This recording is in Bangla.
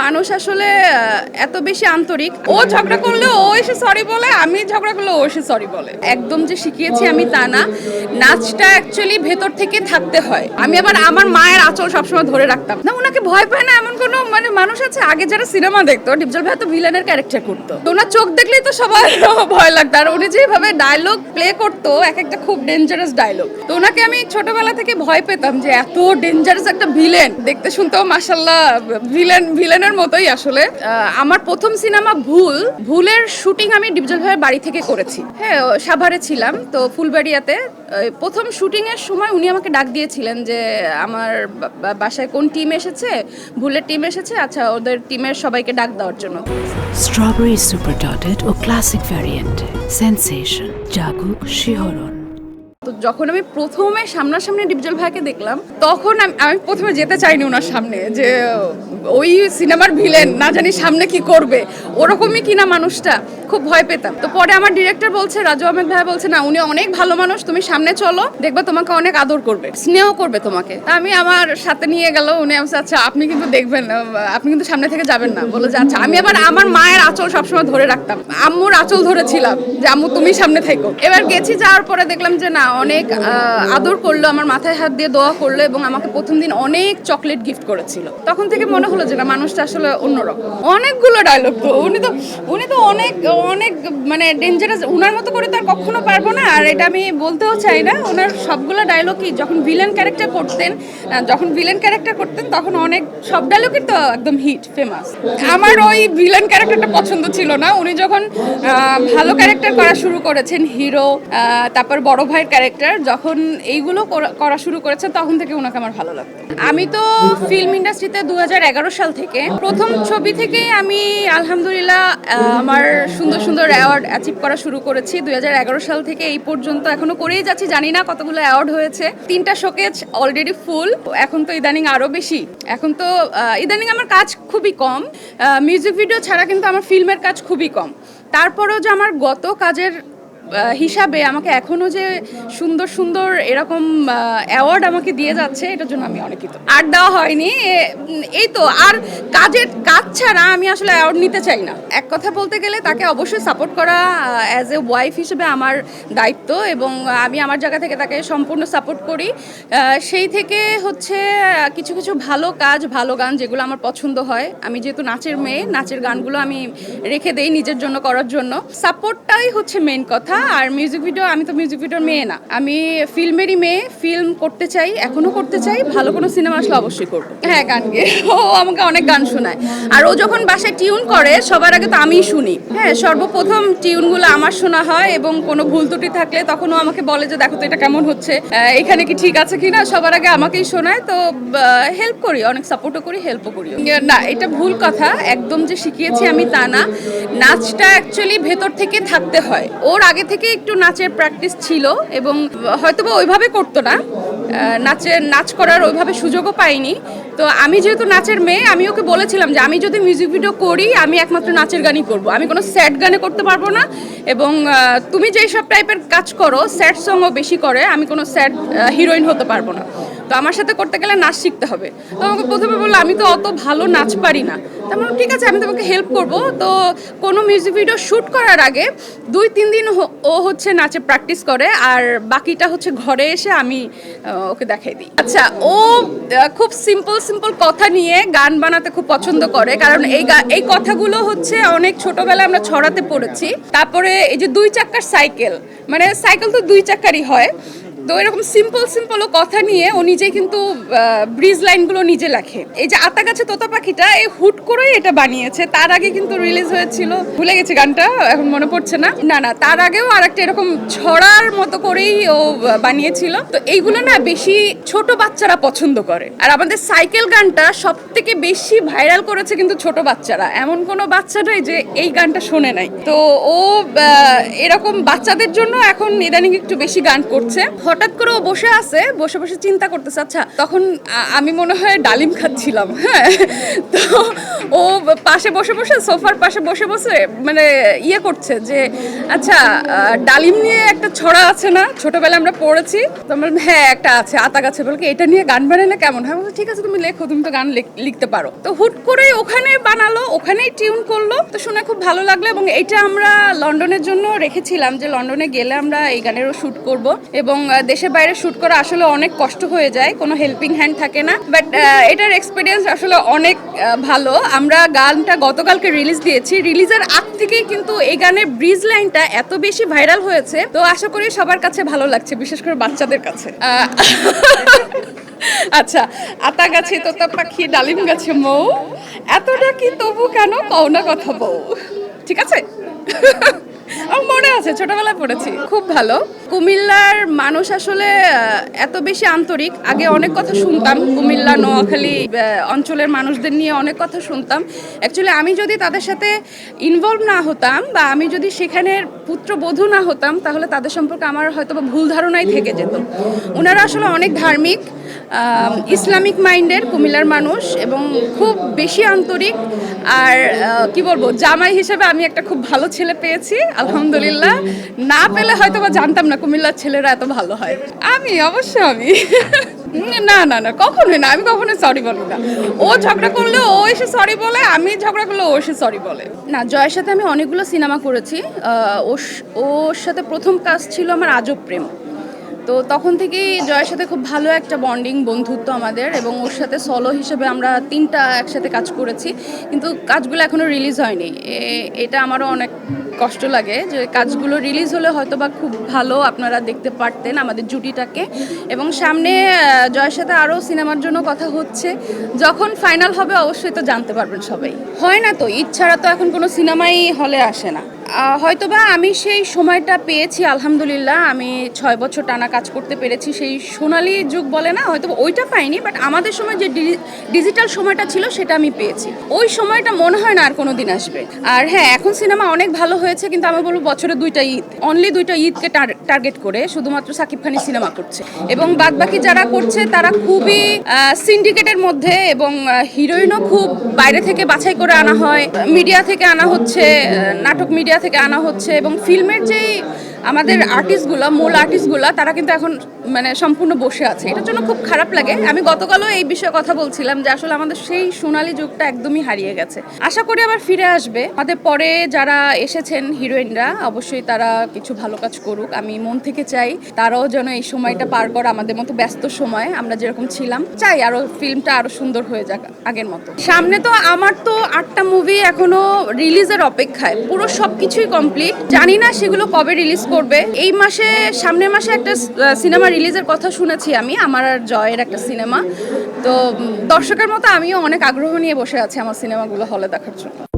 মানুষ আসলে এত বেশি আন্তরিক। ও ঝগড়া করলে ও এসে সরি বলে, আমি ঝগড়া করলে ও এসে সরি বলে। একদম যে শিখিয়েছি আমি তা না, নাচটা অ্যাকচুয়ালি ভেতর থেকে থাকতে হয়। আমি আবার আমার মায়ের আঁচল সবসময় ধরে রাখতাম না, ওনাকে ভয় পায় না এমন কোনো মানে মানুষ আছে। আগে যারা সিনেমা দেখতো, ডিপজল ভাই তো ভিলেনের ক্যারেক্টার করতো, তো ওনার চোখ দেখলেই তো সবার ভয় লাগতো। আর উনি যেভাবে ডায়লগ প্লে করতো, এক একটা খুব ডেঞ্জারাস ডায়লগ, তো ওনাকে আমি ছোটবেলা থেকে ভয় পেতাম যে এত ডেঞ্জারাস একটা ভিলেন। দেখতে শুনতেও মাশাআল্লাহ ভিলেনের মতোই আসলে। আমার প্রথম সিনেমা ভুলের শুটিং আমি ডিপজল ভাইয়ের বাড়ি থেকে করেছি। হ্যাঁ, সাভারে ছিলাম তো, ফুলবাড়িয়াতে। প্রথম শুটিং এর সময় উনি আমাকে ডাক দিয়েছিলেন যে আমার বাসায় কোন টিম এসেছে, ভুলের টিম এসেছে, আচ্ছা ওদের টিমের সবাইকে ডাক দেওয়ার জন্য। স্ট্রবেরি সুপার ডটেড ও ক্লাসিক ভ্যারিয়েন্টে সেন্সেশন জাগুক শিহরণ। তো যখন আমি প্রথমে সামনাসামনি ডিপজল ভাইকে দেখলাম, তখন আমি প্রথমে যেতে চাইনি ওনার সামনে, যে ওই সিনেমার ভিলেন, না জানি সামনে কি করবে, ওরকমই কিনা মানুষটা, খুব ভয় পেতাম। তো পরে আমার ডিরেক্টর বলছে, রাজু আহমেদ ভাই বলছে, না উনি অনেক ভালো মানুষ, তুমি সামনে চলো, দেখবা তোমাকে অনেক আদর করবে, স্নেহ করবে তোমাকে। আমি আমার সাথে নিয়ে গেল, উনি বলছে আচ্ছা আপনি কিন্তু দেখবেন, আপনি কিন্তু সামনে থেকে যাবেন না, বলে যে আচ্ছা। আমি আবার আমার মায়ের আঁচল সবসময় ধরে রাখতাম, আম্মুর আঁচল ধরেছিলাম যে আম্মু তুমি সামনে থেকো। এবার গেছি, যাওয়ার পরে দেখলাম যে না, অনেক আদর করলো, আমার মাথায় হাত দিয়ে দোয়া করলো, এবং আমাকে প্রথম দিন অনেক চকলেট গিফট করেছিল। তখন থেকে মনে হলো যে না, মানুষটা আসলে অন্যরকম। অনেকগুলো ডায়লগ তো উনি তো অনেক অনেক মানে ডেঞ্জারাস, উনার মতো করে তো আর কখনো পারবো না। আর এটা আমি বলতেও চাই না, ওনার সবগুলো ডায়লগই যখন ভিলেন ক্যারেক্টার করতেন তখন অনেক সব ডায়লগই তো একদম হিট, ফেমাস। আমার ওই ভিলেন ক্যারেক্টারটা পছন্দ ছিল না। উনি যখন ভালো ক্যারেক্টার করা শুরু করেছেন, হিরো, তারপর বড় ভাইয়ের ক্যারেক্টার, যখন এইগুলো করা শুরু করেছে, তখন থেকে ওনাকে আমার ভালো লাগতো। আমি তো ফিল্ম ইন্ডাস্ট্রিতে 2011 সাল থেকে, প্রথম ছবি থেকে আমি আলহামদুলিল্লাহ আমার সুন্দর সুন্দর অ্যাওয়ার্ড অ্যাচিভ করা শুরু করেছি। 2011 সাল থেকে এই পর্যন্ত এখনো করেই যাচ্ছি, জানি না কতগুলো অ্যাওয়ার্ড হয়েছে। 3টা শোকেজ অলরেডি ফুল। এখন তো ইদানিং আরো বেশি। এখন তো ইদানিং আমার কাজ খুবই কম, মিউজিক ভিডিও ছাড়া কিন্তু আমার ফিল্মের কাজ খুবই কম। তারপরেও যে আমার গত কাজের হিসাবে আমাকে এখনো যে সুন্দর সুন্দর এরকম অ্যাওয়ার্ড আমাকে দিয়ে যাচ্ছে, এটার জন্য আমি অনেক কৃতজ্ঞ। আর দেওয়া হয়নি, এই তো। আর কাজ ছাড়া আমি আসলে অ্যাওয়ার্ড নিতে চাই না। এক কথা বলতে গেলে তাকে অবশ্যই সাপোর্ট করা অ্যাজ এ ওয়াইফ হিসেবে আমার দায়িত্ব, এবং আমি আমার জায়গা থেকে তাকে সম্পূর্ণ সাপোর্ট করি। সেই থেকে হচ্ছে কিছু কিছু ভালো কাজ, ভালো গান যেগুলো আমার পছন্দ হয়, আমি যেহেতু নাচের মেয়ে, নাচের গানগুলো আমি রেখে দেই নিজের জন্য করার জন্য। সাপোর্টটাই হচ্ছে মেইন কথা। আর মিউজিক ভিডিও, আমি তো মিউজিক ভিডিওর মেয়ে না, আমি ফিল্মেরই মেয়ে। ফিল্ম করতে চাই, এখনো করতে চাই, ভালো কোনো সিনেমা আসলে অবশ্যই করবো। হ্যাঁ, গান গেয়ে ও আমাকে অনেক গান শোনায়। আর ও যখন বাসায় টিউন করে, সবার আগে তো আমিই শুনি। হ্যাঁ, সর্বপ্রথম টিউনগুলো আমার শোনা হয়, এবং কোনো ভুল ত্রুটি থাকলে তখন ও আমাকে বলে যে দেখো তো এটা কেমন হচ্ছে, এখানে কি ঠিক আছে কিনা, সবার আগে আমাকেই শোনায়। তো হেল্প করি, অনেক সাপোর্টও করি, হেল্পও করি। না, এটা ভুল কথা, একদম যে শিখিয়েছি আমি তা না, নাচটা অ্যাকচুয়ালি ভেতর থেকে থাকতে হয়। ওর আগে থেকে একটু নাচের প্র্যাকটিস ছিল, এবং হয়তোবা ওইভাবে করতো না, নাচ করার ওইভাবে সুযোগও পাইনি। তো আমি যেহেতু নাচের মেয়ে, আমি ওকে বলেছিলাম যে আমি যদি মিউজিক ভিডিও করি, আমি একমাত্র নাচের গানই করব, আমি কোনো স্যাড গানে করতে পারবো না। এবং তুমি যেই সব টাইপের কাজ করো, স্যাড সংও বেশি করে, আমি কোনো স্যাড হিরোইন হতে পারবো না। তো আমার সাথে করতে গেলে নাচ শিখতে হবে। তো আমাকে প্রথমে বললো আমি তো অত ভালো নাচ পারি না। তারপর ঠিক আছে, আমি তোমাকে হেল্প করব। তো কোনো মিউজিক ভিডিও শ্যুট করার আগে 2-3 দিন ও হচ্ছে নাচে প্র্যাকটিস করে, আর বাকিটা হচ্ছে ঘরে এসে আমি ওকে দেখাই দিই। আচ্ছা, ও খুব সিম্পল কথা নিয়ে গান বানাতে খুব পছন্দ করে, কারণ এই কথাগুলো হচ্ছে অনেক ছোটবেলায় আমরা ছড়াতে পড়েছি। তারপরে এই যে 2 চাক্কার সাইকেল, মানে সাইকেল তো 2 চাক্কারই হয়, তো এরকম সিম্পল ও কথা নিয়ে ও নিজেই কিন্তু ব্রিজ লাইনগুলো নিজে লেখে। এই যে আতা গাছে তোতা পাখিটা, এই হুট করেই এটা বানিয়েছে। তার আগে কিন্তু রিলিজ হয়েছিল, ভুলে গেছি গানটা, এখন মনে পড়ছে না। তার আগেও আরেকটা এরকম ছড়ার মতো করেই ও বানিয়েছিল। তো এইগুলো না বেশি ছোট বাচ্চারা পছন্দ করে। আর আমাদের সাইকেল গানটা সব থেকে বেশি ভাইরাল করেছে কিন্তু ছোট বাচ্চারা, এমন কোনো বাচ্চা নাই যে এই গানটা শোনে নাই। তো ও এরকম বাচ্চাদের জন্য এখন ইদানিং একটু বেশি গান করছে। হঠাৎ করে ও বসে চিন্তা করতেছে, আচ্ছা তখন আমি মনে হয় ডালিম খাচ্ছিলাম, হ্যাঁ, তো ও পাশে বসে বসে সোফার পাশে বসে বসে মানে ইয়ে করছে যে আচ্ছা ডালিম নিয়ে একটা ছড়া আছে না, ছোটবেলায় আমরা পড়েছি। তো আমরা বললাম, হ্যাঁ একটা আছে, আতা গাছে, বলে কি এটা নিয়ে গান বানালে কেমন হয়? বলছি, ঠিক আছে তুমি লেখো, তুমি তো গান লিখতে পারো। তো হুট করে ওখানে বানালো, ওখানেই টিউন করলো, তো শুনে খুব ভালো লাগলো। এবং এটা আমরা লন্ডনের জন্য রেখেছিলাম যে লন্ডনে গেলে আমরা এই গানেরও শ্যুট করব। এবং দেশের বাইরে শ্যুট করা আসলে অনেক কষ্ট হয়ে যায়, কোনো হেল্পিং হ্যান্ড থাকে না, বাট এটার এক্সপিরিয়েন্স আসলে অনেক ভালো। আমরা গানটা গতকালকে রিলিজ দিয়েছি, রিলিজের আগ থেকেই কিন্তু এই গানের ব্রিজ লাইনটা এত বেশি ভাইরাল হয়েছে, তো আশা করি সবার কাছে ভালো লাগছে, বিশেষ করে বাচ্চাদের কাছে। আচ্ছা, আতা গাছে তোতা পাখি, ডালিম গাছে মৌ, এতটা কি তবু কেন কও না কথা বউ। ঠিক আছে? আমার মনে আছে, ছোটবেলায় পড়েছি, খুব ভালো। কুমিল্লার মানুষ আসলে এত বেশি আন্তরিক। আগে অনেক কথা শুনতাম কুমিল্লা নোয়াখালী অঞ্চলের মানুষদের নিয়ে অনেক কথা শুনতাম। অ্যাকচুয়ালি আমি যদি তাদের সাথে ইনভলভ না হতাম বা আমি যদি সেখানের পুত্রবধূ না হতাম, তাহলে তাদের সম্পর্কে আমার হয়তো বা ভুল ধারণাই থেকে যেত। ওনারা আসলে অনেক ধার্মিক, ইসলামিক মাইন্ডের কুমিল্লার মানুষ এবং খুব বেশি আন্তরিক। আর কি বলবো, জামাই হিসেবে আমি একটা খুব ভালো ছেলে পেয়েছি আলহামদুলিল্লাহ। না পেলে হয়তো বা জানতাম না কুমিল্লার ছেলেরা এত ভালো হয়। আমি না না না, কখনোই না, আমি কখনোই সরি বলি না। ও ঝগড়া করলে ও এসে সরি বলে, আমি ঝগড়া করলে ও এসে সরি বলে। না, জয়ের সাথে আমি অনেকগুলো সিনেমা করেছি। ওর সাথে প্রথম কাজ ছিল আমার আজব প্রেম। তো তখন থেকেই জয়ের সাথে খুব ভালো একটা বন্ডিং, বন্ধুত্ব আমাদের। এবং ওর সাথে সলো হিসেবে আমরা 3টা একসাথে কাজ করেছি, কিন্তু কাজগুলো এখনও রিলিজ হয়নি। এটা আমারও অনেক কষ্ট লাগে যে কাজগুলো রিলিজ হলে হয়তো বা খুব ভালো আপনারা দেখতে পারতেন আমাদের জুটিটাকে। এবং সামনে জয়ের সাথে আরও সিনেমার জন্য কথা হচ্ছে, যখন ফাইনাল হবে অবশ্যই তো জানতে পারবেন সবাই। হয় না তো, ঈদ ছাড়া তো এখন কোনো সিনেমাই হলে আসে না। হয়তোবা আমি সেই সময়টা পেয়েছি আলহামদুলিল্লাহ। আমি 6 বছর টানা কাজ করতে পেরেছি, সেই সোনালী যুগ বলে না, হয়তো ওইটা পাইনি, বাট আমাদের সময় যে ডিজিটাল সময়টা ছিল সেটা আমি পেয়েছি। ওই সময়টা মনে হয় না আর কোনো দিন আসবে। আর হ্যাঁ, এখন সিনেমা অনেক ভালো হয়েছে, কিন্তু আমি বলবো বছরে 2টা ঈদ, অনলি 2টা ঈদকে টার্গেট করে শুধুমাত্র সাকিব খানি সিনেমা করছে। এবং বাদবাকি যারা করছে তারা খুবই সিন্ডিকেটের মধ্যে, এবং হিরোইনও খুব বাইরে থেকে বাছাই করে আনা হয়, মিডিয়া থেকে আনা হচ্ছে, নাটক মিডিয়া থেকে আনা হচ্ছে। এবং ফিল্মের যেই আমাদের আর্টিস্টগুলো, মূল আর্টিস্টগুলো, তারা কিন্তু এখন মানে সম্পূর্ণ বসে আছে। এটার জন্য খুব খারাপ লাগে। আমি গতকালও এই বিষয়ে কথা বলছিলাম যে আসলে আমাদের সেই সোনালী যুগটা একদমই হারিয়ে গেছে। আশা করি আবার ফিরে আসবে। আমাদের পরে যারা এসেছেন হিরোইনরা, অবশ্যই তারা কিছু ভালো কাজ করুক। আমি মন থেকে চাই তারাও যেন এই সময়টা পার করে আমাদের মতো ব্যস্ত সময় আমরা যেরকম ছিলাম। চাই আরও ফিল্মটা আরও সুন্দর হয়ে যাক আগের মতো। সামনে তো আমার তো 8টা মুভি এখনো রিলিজের অপেক্ষায়, পুরো সবকিছুই কমপ্লিট। জানি না সেগুলো কবে রিলিজ করবে। এই মাসে, সামনের মাসে একটা সিনেমা রিলিজের কথা শুনেছি আমি, আমার আর জয়ের একটা সিনেমা। তো দর্শকের মতো আমিও অনেক আগ্রহ নিয়ে বসে আছি আমার সিনেমাগুলো হলে দেখার জন্য।